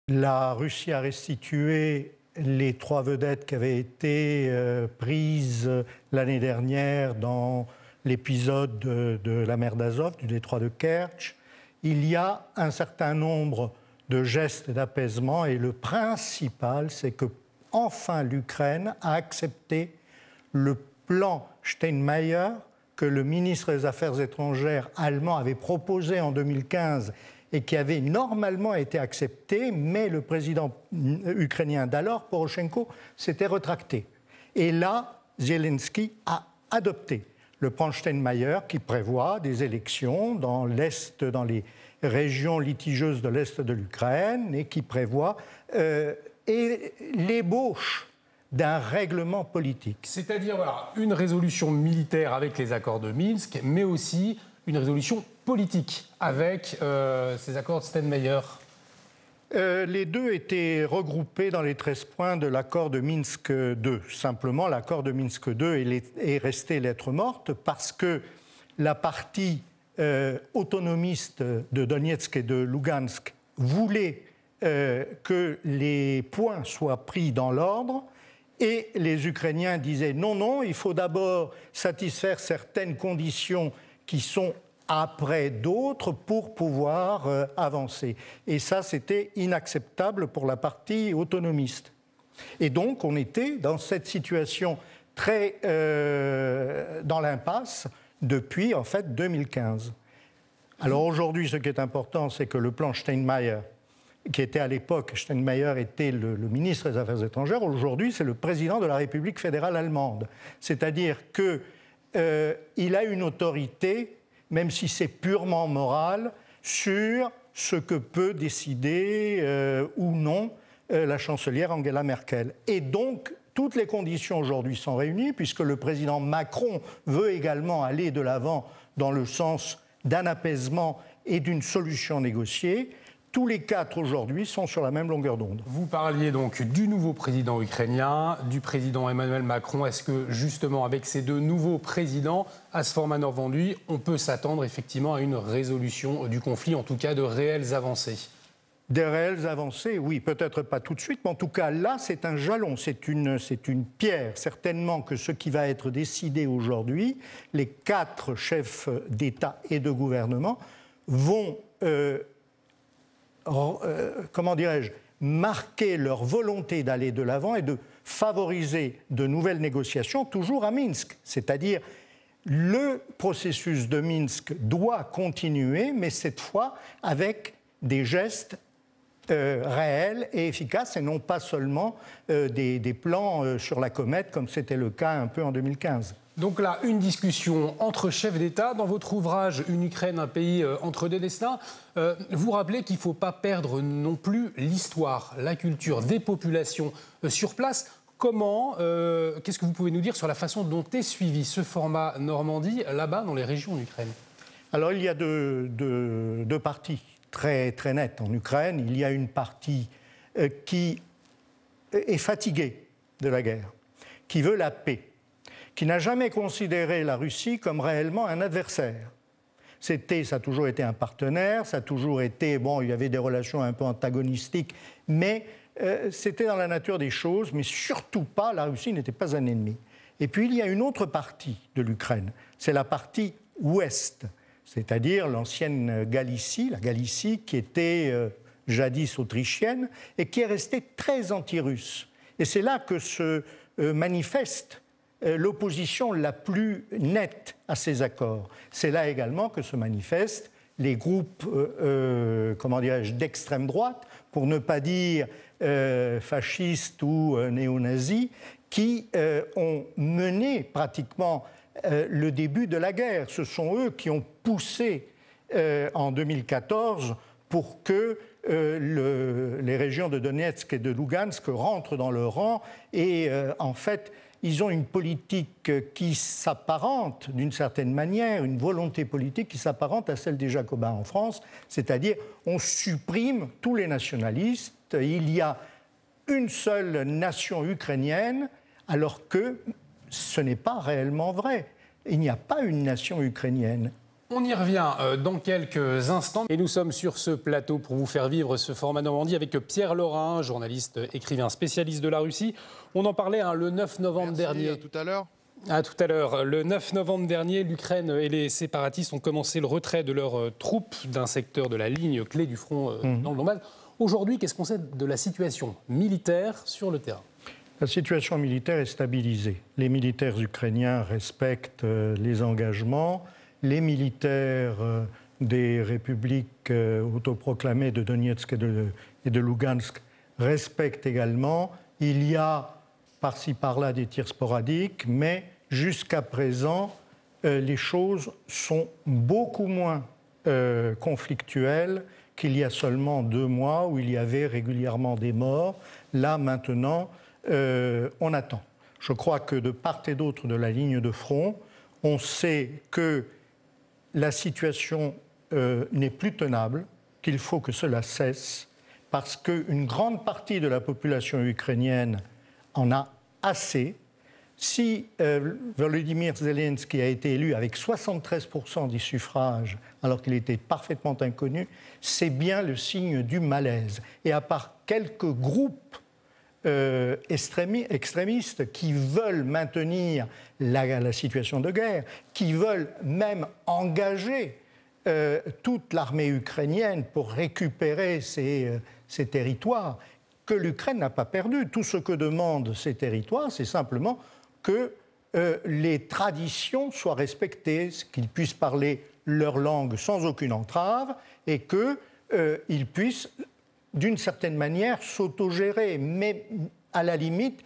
La Russie a restitué les 3 vedettes qui avaient été prises l'année dernière dans l'épisode de la mer d'Azov, du détroit de Kertch. Il y a un certain nombre de gestes d'apaisement et le principal, c'est que enfin l'Ukraine a accepté le plan Steinmeier que le ministre des Affaires étrangères allemand avait proposé en 2015 et qui avait normalement été accepté, mais le président ukrainien d'alors, Porochenko, s'était rétracté. Et là, Zelensky a adopté le plan Steinmeier qui prévoit des élections dans l'Est, dans les régions litigieuses de l'Est de l'Ukraine et qui prévoit l'ébauche d'un règlement politique. C'est-à-dire voilà, une résolution militaire avec les accords de Minsk, mais aussi une résolution politique avec ces accords de Steinmeier. Les deux étaient regroupés dans les 13 points de l'accord de Minsk II. Simplement, l'accord de Minsk II est resté lettre morte parce que la partie autonomiste de Donetsk et de Lugansk voulait que les points soient pris dans l'ordre. Et les Ukrainiens disaient non, non, il faut d'abord satisfaire certaines conditions qui sont après d'autres pour pouvoir avancer. Et ça, c'était inacceptable pour la partie autonomiste. Et donc, on était dans cette situation très dans l'impasse depuis, en fait, 2015. Alors aujourd'hui, ce qui est important, c'est que le plan Steinmeier, qui était à l'époque, Steinmeier était le ministre des Affaires étrangères, aujourd'hui c'est le président de la République fédérale allemande. C'est-à-dire qu'il a une autorité, même si c'est purement moral, sur ce que peut décider ou non la chancelière Angela Merkel. Et donc, toutes les conditions aujourd'hui sont réunies, puisque le président Macron veut également aller de l'avant dans le sens d'un apaisement et d'une solution négociée. Tous les 4 aujourd'hui sont sur la même longueur d'onde. Vous parliez donc du nouveau président ukrainien, du président Emmanuel Macron. Est-ce que justement avec ces 2 nouveaux présidents, à ce format Normandie, on peut s'attendre effectivement à une résolution du conflit, en tout cas de réelles avancées ? Des réelles avancées, oui, peut-être pas tout de suite, mais en tout cas là c'est un jalon, c'est une pierre. Certainement que ce qui va être décidé aujourd'hui, les 4 chefs d'État et de gouvernement vont marquer leur volonté d'aller de l'avant et de favoriser de nouvelles négociations, toujours à Minsk. C'est-à-dire, le processus de Minsk doit continuer, mais cette fois avec des gestes réels et efficaces, et non pas seulement des plans sur la comète, comme c'était le cas un peu en 2015. Donc là, une discussion entre chefs d'État. Dans votre ouvrage « Une Ukraine, un pays entre 2 destins », vous rappelez qu'il ne faut pas perdre non plus l'histoire, la culture des populations sur place. Comment, qu'est-ce que vous pouvez nous dire sur la façon dont est suivi ce format Normandie, là-bas, dans les régions d'Ukraine ? Alors, il y a deux parties très, très nettes en Ukraine. Il y a une partie qui est fatiguée de la guerre, qui veut la paix, qui n'a jamais considéré la Russie comme réellement un adversaire. Ça a toujours été un partenaire, ça a toujours été, bon, il y avait des relations un peu antagonistiques, mais c'était dans la nature des choses, mais surtout pas, la Russie n'était pas un ennemi. Et puis il y a une autre partie de l'Ukraine, c'est la partie ouest, c'est-à-dire l'ancienne Galicie, la Galicie qui était jadis autrichienne et qui est restée très anti-russe. Et c'est là que se manifeste l'opposition la plus nette à ces accords. C'est là également que se manifestent les groupes d'extrême droite, pour ne pas dire fascistes ou néo-nazis, qui ont mené pratiquement le début de la guerre. Ce sont eux qui ont poussé en 2014 pour que les régions de Donetsk et de Lugansk rentrent dans le rang et en fait ils ont une politique qui s'apparente d'une certaine manière, une volonté politique qui s'apparente à celle des Jacobins en France, c'est-à-dire on supprime tous les nationalistes, il y a une seule nation ukrainienne, alors que ce n'est pas réellement vrai. Il n'y a pas une nation ukrainienne. On y revient dans quelques instants et nous sommes sur ce plateau pour vous faire vivre ce format Normandie avec Pierre Laurin, journaliste, écrivain, spécialiste de la Russie. On en parlait le 9 novembre dernier. À tout à l'heure. À tout à l'heure. Le 9 novembre dernier, l'Ukraine et les séparatistes ont commencé le retrait de leurs troupes d'un secteur de la ligne clé du front dans le Donbass. Aujourd'hui, qu'est-ce qu'on sait de la situation militaire sur le terrain ? La situation militaire est stabilisée. Les militaires ukrainiens respectent les engagements. Les militaires des républiques autoproclamées de Donetsk et de Lugansk respectent également. Il y a par-ci par-là des tirs sporadiques, mais jusqu'à présent, les choses sont beaucoup moins conflictuelles qu'il y a seulement 2 mois où il y avait régulièrement des morts. Là, maintenant, on attend. Je crois que de part et d'autre de la ligne de front, on sait que la situation n'est plus tenable, qu'il faut que cela cesse, parce qu'une grande partie de la population ukrainienne en a assez. Si Volodymyr Zelensky a été élu avec 73% des suffrages, alors qu'il était parfaitement inconnu, c'est bien le signe du malaise. Et à part quelques groupes extrémistes qui veulent maintenir la situation de guerre, qui veulent même engager toute l'armée ukrainienne pour récupérer ces territoires, que l'Ukraine n'a pas perdu. Tout ce que demandent ces territoires, c'est simplement que les traditions soient respectées, qu'ils puissent parler leur langue sans aucune entrave et qu'ils puissent, d'une certaine manière, s'autogérer. Mais à la limite,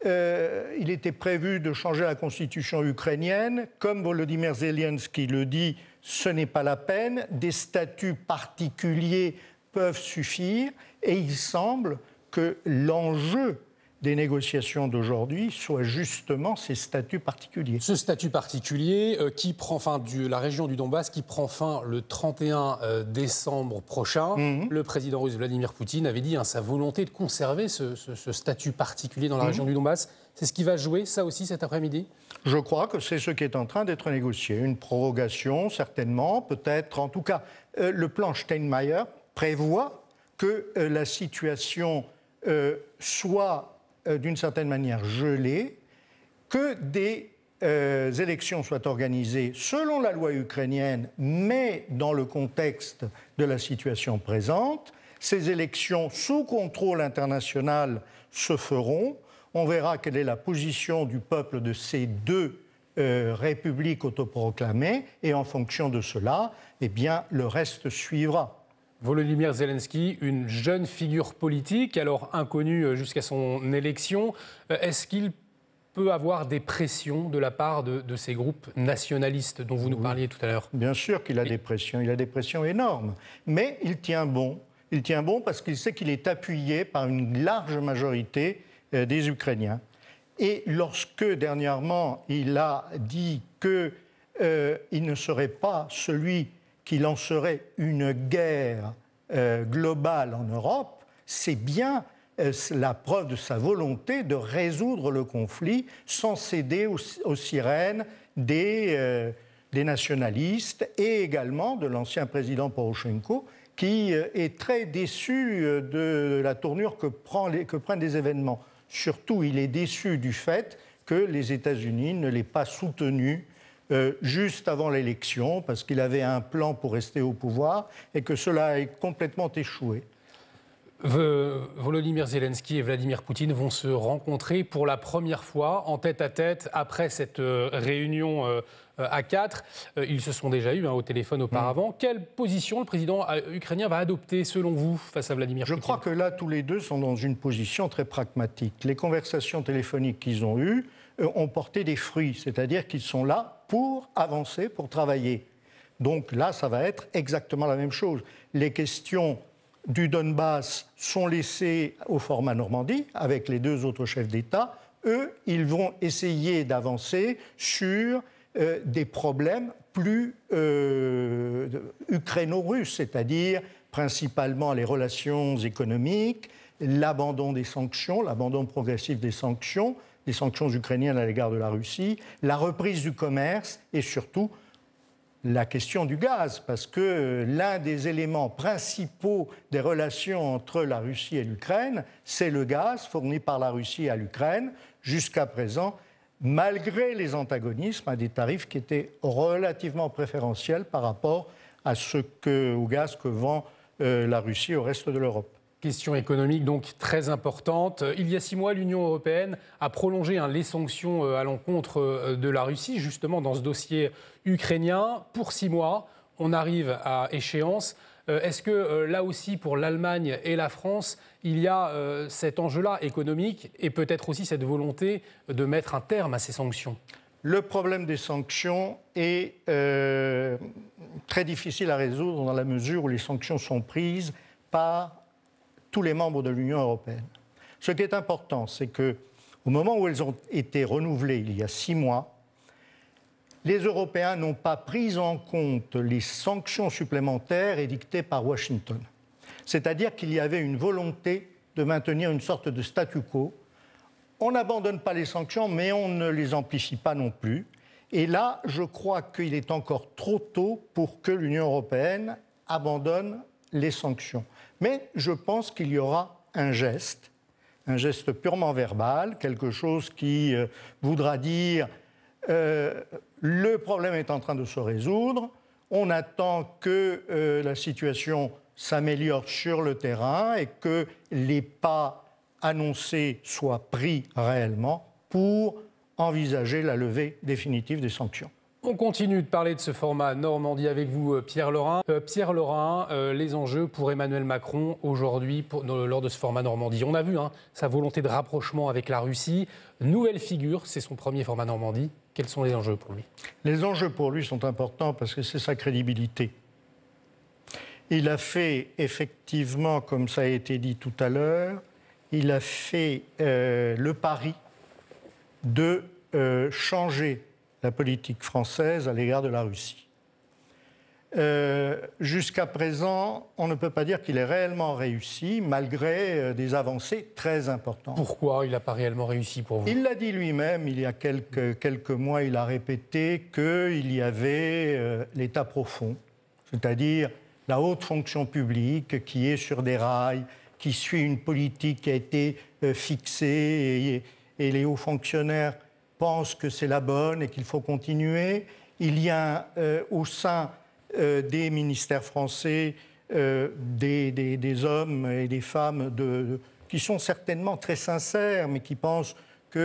il était prévu de changer la constitution ukrainienne. Comme Volodymyr Zelensky le dit, ce n'est pas la peine. Des statuts particuliers peuvent suffire. Et il semble que l'enjeu des négociations d'aujourd'hui soit justement ces statuts particuliers. Ce statut particulier qui prend fin de la région du Donbass, qui prend fin le 31 décembre prochain. Le président russe Vladimir Poutine avait dit sa volonté de conserver ce statut particulier dans la région du Donbass. C'est ce qui va jouer, ça aussi, cet après-midi ? Je crois que c'est ce qui est en train d'être négocié. Une prorogation, certainement, peut-être. En tout cas, le plan Steinmeier prévoit que la situation soit d'une certaine manière gelée, que des élections soient organisées selon la loi ukrainienne, mais dans le contexte de la situation présente. Ces élections sous contrôle international se feront. On verra quelle est la position du peuple de ces 2 républiques autoproclamées, et en fonction de cela, eh bien, le reste suivra. Volodymyr Zelensky, une jeune figure politique, alors inconnue jusqu'à son élection. Est-ce qu'il peut avoir des pressions de la part de ces groupes nationalistes dont vous nous parliez tout à l'heure ? Bien sûr qu'il a des pressions, il a des pressions énormes. Mais il tient bon. Il tient bon parce qu'il sait qu'il est appuyé par une large majorité des Ukrainiens. Et lorsque, dernièrement, il a dit qu'il ne serait pas celui qui lancerait une guerre globale en Europe, c'est bien la preuve de sa volonté de résoudre le conflit sans céder aux sirènes des nationalistes et également de l'ancien président Poroshenko, qui est très déçu de la tournure que prennent les événements. Surtout, il est déçu du fait que les États-Unis ne l'aient pas soutenu juste avant l'élection, parce qu'il avait un plan pour rester au pouvoir et que cela a complètement échoué. Volodymyr Zelensky et Vladimir Poutine vont se rencontrer pour la première fois en tête-à-tête après cette réunion à 4. Ils se sont déjà eus au téléphone auparavant. Quelle position le président ukrainien va adopter, selon vous, face à Vladimir Poutine ? Je crois que là, tous les deux sont dans une position très pragmatique. Les conversations téléphoniques qu'ils ont eues ont porté des fruits, c'est-à-dire qu'ils sont là pour avancer, pour travailler. Donc là, ça va être exactement la même chose. Les questions du Donbass sont laissées au format Normandie, avec les 2 autres chefs d'État. Eux, ils vont essayer d'avancer sur des problèmes plus ukraino-russes, c'est-à-dire principalement les relations économiques, l'abandon des sanctions, l'abandon progressif des sanctions ukrainiennes à l'égard de la Russie, la reprise du commerce et surtout la question du gaz, parce que l'un des éléments principaux des relations entre la Russie et l'Ukraine, c'est le gaz fourni par la Russie à l'Ukraine, jusqu'à présent, malgré les antagonismes, à des tarifs qui étaient relativement préférentiels par rapport au gaz que vend la Russie au reste de l'Europe. Question économique donc très importante. Il y a 6 mois, l'Union européenne a prolongé les sanctions à l'encontre de la Russie, justement dans ce dossier ukrainien. Pour 6 mois, on arrive à échéance. Est-ce que là aussi, pour l'Allemagne et la France, il y a cet enjeu-là économique et peut-être aussi cette volonté de mettre un terme à ces sanctions ? Le problème des sanctions est très difficile à résoudre dans la mesure où les sanctions sont prises par tous les membres de l'Union européenne. Ce qui est important, c'est qu'au moment où elles ont été renouvelées il y a 6 mois, les Européens n'ont pas pris en compte les sanctions supplémentaires édictées par Washington. C'est-à-dire qu'il y avait une volonté de maintenir une sorte de statu quo. On n'abandonne pas les sanctions, mais on ne les amplifie pas non plus. Et là, je crois qu'il est encore trop tôt pour que l'Union européenne abandonne les sanctions. Mais je pense qu'il y aura un geste purement verbal, quelque chose qui voudra dire le problème est en train de se résoudre, on attend que la situation s'améliore sur le terrain et que les pas annoncés soient pris réellement pour envisager la levée définitive des sanctions. On continue de parler de ce format Normandie avec vous, Pierre Laurin. Pierre Laurin, les enjeux pour Emmanuel Macron aujourd'hui lors de ce format Normandie. On a vu sa volonté de rapprochement avec la Russie. Nouvelle figure, c'est son premier format Normandie. Quels sont les enjeux pour lui ? Les enjeux pour lui sont importants parce que c'est sa crédibilité. Il a fait effectivement, comme ça a été dit tout à l'heure, il a fait le pari de changer la politique française à l'égard de la Russie. Jusqu'à présent, on ne peut pas dire qu'il ait réellement réussi, malgré des avancées très importantes. Pourquoi il n'a pas réellement réussi pour vous ? Il l'a dit lui-même, il y a quelques mois, il a répété qu'il y avait l'État profond, c'est-à-dire la haute fonction publique qui est sur des rails, qui suit une politique qui a été fixée et les hauts fonctionnaires pensent que c'est la bonne et qu'il faut continuer. Il y a au sein des ministères français des hommes et des femmes qui sont certainement très sincères, mais qui pensent que